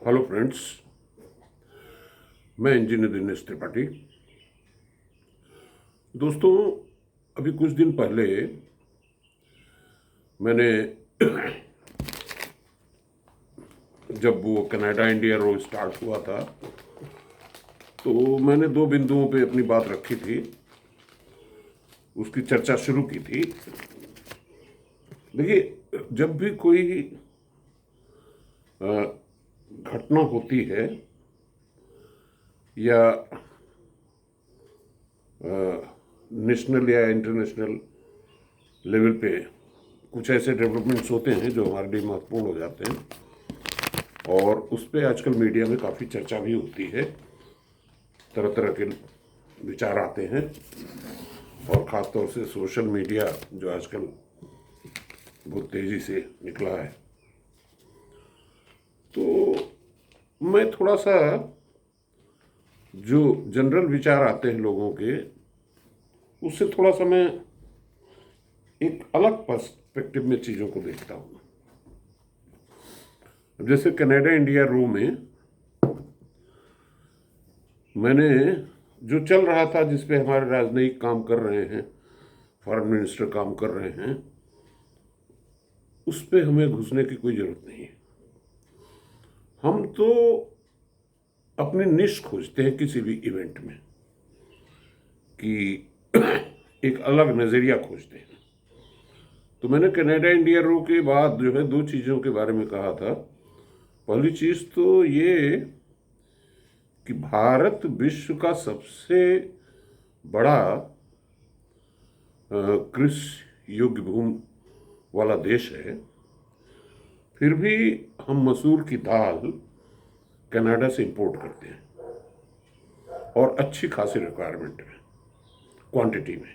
Hello friends, मैं engineer Dinesh Tripathi. दोस्तों, अभी कुछ दिन पहले मैंने जब वो कनाडा इंडिया रोड स्टार्ट हुआ था तो मैंने दो बिंदुओं पे अपनी बात रखी थी, उसकी चर्चा शुरू की थी। देखिए, जब भी कोई अ, घटना होती है या नेशनल या इंटरनेशनल लेवल पे कुछ ऐसे डेवलपमेंट्स होते हैं जो हमारे लिए महत्वपूर्ण हो जाते हैं, और उस पर आजकल मीडिया में काफ़ी चर्चा भी होती है। तरह तरह के विचार आते हैं, और ख़ास तौर से सोशल मीडिया जो आजकल बहुत तेज़ी से निकला है, तो मैं थोड़ा सा जो जनरल विचार आते हैं लोगों के, उससे थोड़ा सा मैं एक अलग पर्सपेक्टिव में चीज़ों को देखता हूँ। जैसे कनाडा इंडिया रो में मैंने जो चल रहा था, जिस पे हमारे राजनयिक काम कर रहे हैं, फॉरेन मिनिस्टर काम कर रहे हैं, उस पे हमें घुसने की कोई ज़रूरत नहीं है। हम तो अपनी निश खोजते हैं किसी भी इवेंट में कि एक अलग नज़रिया खोजते हैं। तो मैंने कनाडा इंडिया रो के बाद जो है दो चीज़ों के बारे में कहा था। पहली चीज़ तो ये कि भारत विश्व का सबसे बड़ा कृषि योग्य भूमि वाला देश है, फिर भी हम मसूर की दाल कनाडा से इंपोर्ट करते हैं, और अच्छी खासी रिक्वायरमेंट में, क्वांटिटी में,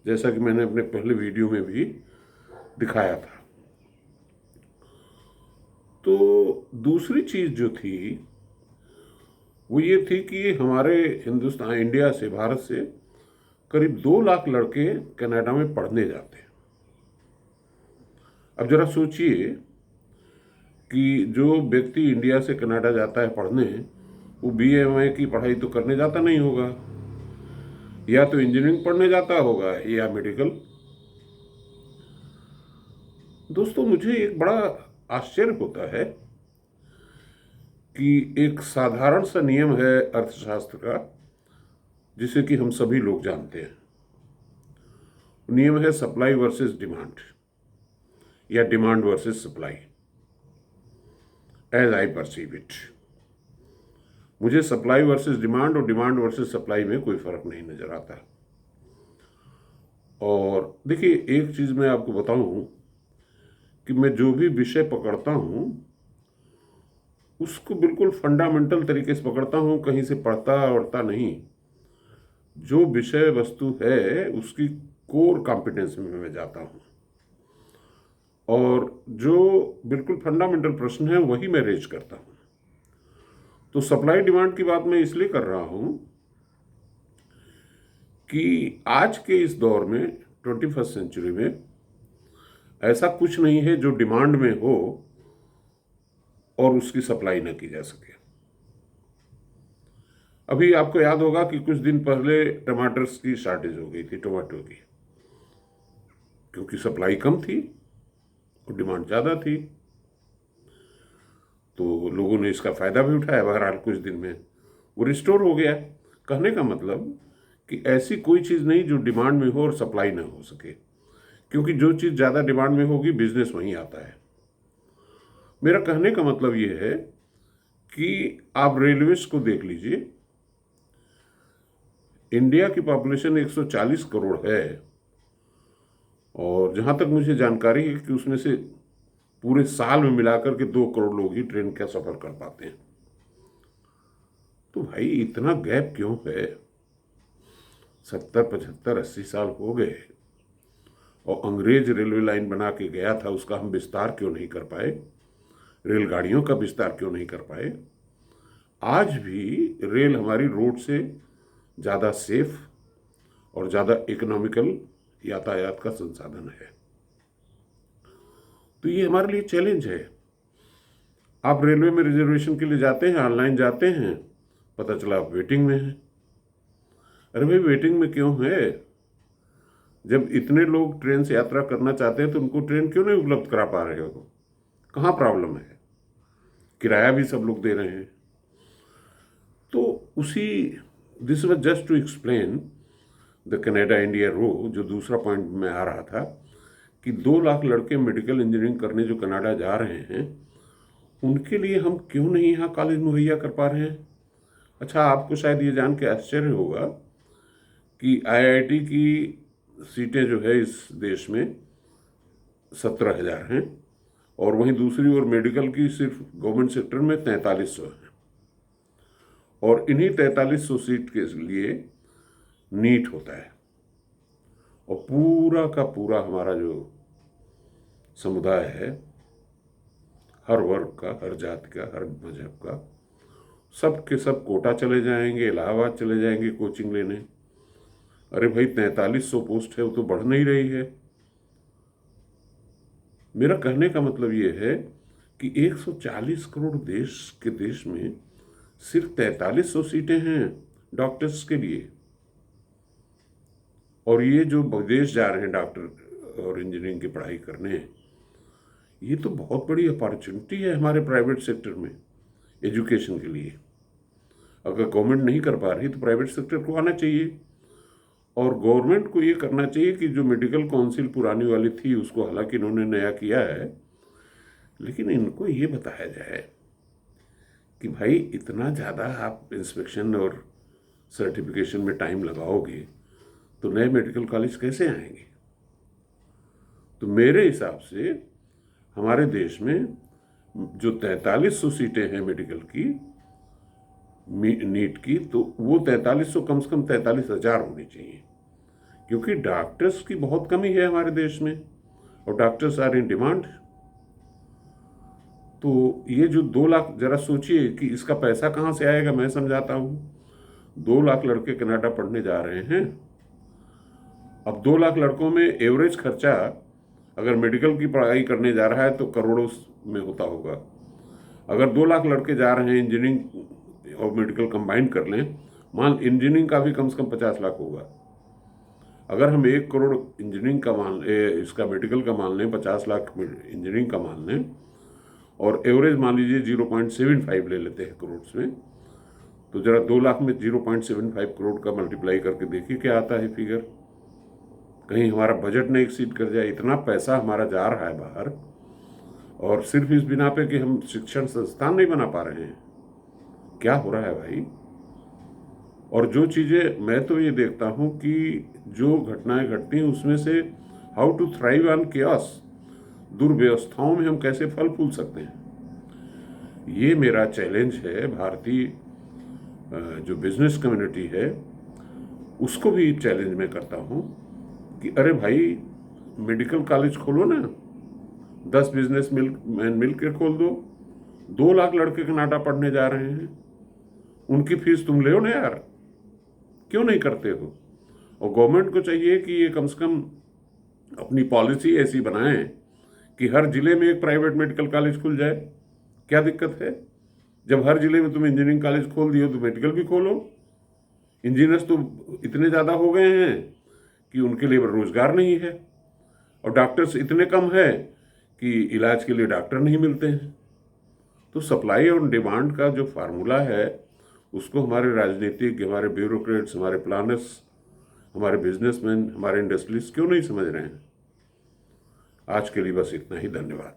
जैसा कि मैंने अपने पहले वीडियो में भी दिखाया था। तो दूसरी चीज़ जो थी वो ये थी कि हमारे हिंदुस्तान, इंडिया से, भारत से करीब 2 लाख लड़के कनाडा में पढ़ने जाते हैं। अब जरा सोचिए कि जो व्यक्ति इंडिया से कनाडा जाता है पढ़ने, वो BA की पढ़ाई तो करने जाता नहीं होगा, या तो इंजीनियरिंग पढ़ने जाता होगा या मेडिकल। दोस्तों, मुझे एक बड़ा आश्चर्य होता है कि एक साधारण सा नियम है अर्थशास्त्र का, जिसे कि हम सभी लोग जानते हैं। नियम है सप्लाई वर्सेस डिमांड, या demand versus supply, as I perceive it. मुझे सप्लाई वर्सेस डिमांड और डिमांड वर्सेस सप्लाई में कोई फर्क नहीं नजर आता। और देखिए, एक चीज मैं आपको बताऊं कि मैं जो भी विषय पकड़ता हूं उसको बिल्कुल फंडामेंटल तरीके से पकड़ता हूं, कहीं से पढ़ता वढ़ता नहीं। जो विषय वस्तु है उसकी कोर कॉम्पिटेंस में मैं जाता हूं, और जो बिल्कुल फंडामेंटल प्रश्न है वही मैं रेज करता हूं। तो सप्लाई डिमांड की बात मैं इसलिए कर रहा हूं कि आज के इस दौर में, 21st सेंचुरी में, ऐसा कुछ नहीं है जो डिमांड में हो और उसकी सप्लाई न की जा सके। अभी आपको याद होगा कि कुछ दिन पहले टमाटर्स की शॉर्टेज हो गई थी, टोमेटो की, क्योंकि सप्लाई कम थी और डिमांड ज़्यादा थी। तो लोगों ने इसका फ़ायदा भी उठाया। बहरहाल कुछ दिन में वो रिस्टोर हो गया। कहने का मतलब कि ऐसी कोई चीज़ नहीं जो डिमांड में हो और सप्लाई ना हो सके, क्योंकि जो चीज़ ज़्यादा डिमांड में होगी बिजनेस वहीं आता है। मेरा कहने का मतलब ये है कि आप रेलवेज को देख लीजिए। इंडिया की पॉपुलेशन 140 करोड़ है, और जहाँ तक मुझे जानकारी है कि उसमें से पूरे साल में मिलाकर के 2 करोड़ लोग ही ट्रेन का सफ़र कर पाते हैं। तो भाई, इतना गैप क्यों है? 70, 75, 80 साल हो गए, और अंग्रेज रेलवे लाइन बना के गया था, उसका हम विस्तार क्यों नहीं कर पाए? रेलगाड़ियों का विस्तार क्यों नहीं कर पाए? आज भी रेल हमारी रोड से ज़्यादा सेफ और ज़्यादा इकोनॉमिकल यातायात का संसाधन है। तो ये हमारे लिए चैलेंज है। आप रेलवे में रिजर्वेशन के लिए जाते हैं, ऑनलाइन जाते हैं, पता चला आप वेटिंग में हैं। अरे भाई वेटिंग में क्यों है? जब इतने लोग ट्रेन से यात्रा करना चाहते हैं तो उनको ट्रेन क्यों नहीं उपलब्ध करा पा रहे हो? कहाँ प्रॉब्लम है? किराया भी सब लोग दे रहे हैं। तो उसी this was just to explain the Canada India row, जो दूसरा पॉइंट में आ रहा था कि 2 लाख लड़के मेडिकल इंजीनियरिंग करने जो कनाडा जा रहे हैं, उनके लिए हम क्यों नहीं यहाँ कॉलेज मुहैया कर पा रहे हैं? अच्छा, आपको शायद ये जान के आश्चर्य होगा कि आईआईटी की सीटें जो है इस देश में 17,000 हैं, और वहीं दूसरी ओर मेडिकल की सिर्फ गवर्नमेंट सेक्टर में 4300 है। और इन्हीं 4300 सीट के लिए नीट होता है, और पूरा का पूरा हमारा जो समुदाय है, हर वर्ग का, हर जाति का, हर मजहब का, सब के सब कोटा चले जाएंगे, इलाहाबाद चले जाएंगे कोचिंग लेने। अरे भाई 4300 पोस्ट है, वो तो बढ़ नहीं रही है। मेरा कहने का मतलब ये है कि 140 करोड़ देश में सिर्फ 4300 सीटें हैं डॉक्टर्स के लिए। और ये जो विदेश जा रहे हैं डॉक्टर और इंजीनियरिंग की पढ़ाई करने, ये तो बहुत बड़ी अपॉर्चुनिटी है हमारे प्राइवेट सेक्टर में एजुकेशन के लिए। अगर गवर्नमेंट नहीं कर पा रही तो प्राइवेट सेक्टर को आना चाहिए, और गवर्नमेंट को ये करना चाहिए कि जो मेडिकल काउंसिल पुरानी वाली थी उसको हालांकि इन्होंने नया किया है, लेकिन इनको ये बताया जाए कि भाई इतना ज़्यादा आप इंस्पेक्शन और सर्टिफिकेशन में टाइम लगाओगे तो नए मेडिकल कॉलेज कैसे आएंगे? तो मेरे हिसाब से हमारे देश में जो 4300 सीटें हैं मेडिकल की, नीट की, तो वो 4300 कम से कम 43,000 होनी चाहिए, क्योंकि डॉक्टर्स की बहुत कमी है हमारे देश में और डॉक्टर्स आर इन डिमांड। तो ये जो 2 लाख, जरा सोचिए कि इसका पैसा कहाँ से आएगा। मैं समझाता हूँ, 2 लाख लड़के कनाडा पढ़ने जा रहे हैं। अब 2 लाख लड़कों में एवरेज खर्चा अगर मेडिकल की पढ़ाई करने जा रहा है तो करोड़ों में होता होगा। अगर 2 लाख लड़के जा रहे हैं इंजीनियरिंग और मेडिकल कंबाइन कर लें, मान इंजीनियरिंग का भी कम से कम 50 लाख होगा। अगर हम 1 करोड़ इंजीनियरिंग का इसका मेडिकल का मान लें, 50 लाख इंजीनियरिंग का मान लें, और एवरेज मान लीजिए 0.75 ले लेते हैं करोड़ में, तो जरा 2 लाख में 0.75 करोड़ का मल्टीप्लाई करके देखिए क्या आता है फिगर। कहीं हमारा बजट नहीं एक्सीड कर जाए। इतना पैसा हमारा जा रहा है बाहर, और सिर्फ इस बिना पे कि हम शिक्षण संस्थान नहीं बना पा रहे हैं। क्या हो रहा है भाई? और जो चीज़ें मैं तो ये देखता हूँ कि जो घटनाएं घटती हैं उसमें से how to thrive on chaos, दुर्व्यवस्थाओं में हम कैसे फल फूल सकते हैं, ये मेरा चैलेंज है। भारतीय जो बिजनेस कम्युनिटी है उसको भी चैलेंज में करता हूँ कि अरे भाई मेडिकल कॉलेज खोलो ना, 10 बिजनेस मैन मिल के खोल दो। 2 लाख लड़के कनाडा पढ़ने जा रहे हैं, उनकी फीस तुम ले ना यार, क्यों नहीं करते हो? और गवर्नमेंट को चाहिए कि ये कम से कम अपनी पॉलिसी ऐसी बनाएं कि हर जिले में एक प्राइवेट मेडिकल कॉलेज खुल जाए। क्या दिक्कत है? जब हर जिले में तुम इंजीनियरिंग कॉलेज खोल दियो तो मेडिकल भी खोलो। इंजीनियर्स तो इतने ज़्यादा हो गए हैं कि उनके लिए रोजगार नहीं है, और डॉक्टर्स इतने कम है कि इलाज के लिए डॉक्टर नहीं मिलते हैं। तो सप्लाई और डिमांड का जो फार्मूला है उसको हमारे राजनीतिक, हमारे ब्यूरोक्रेट्स, हमारे प्लानर्स, हमारे बिजनेसमैन, हमारे इंडस्ट्रीज क्यों नहीं समझ रहे हैं? आज के लिए बस इतना ही। धन्यवाद।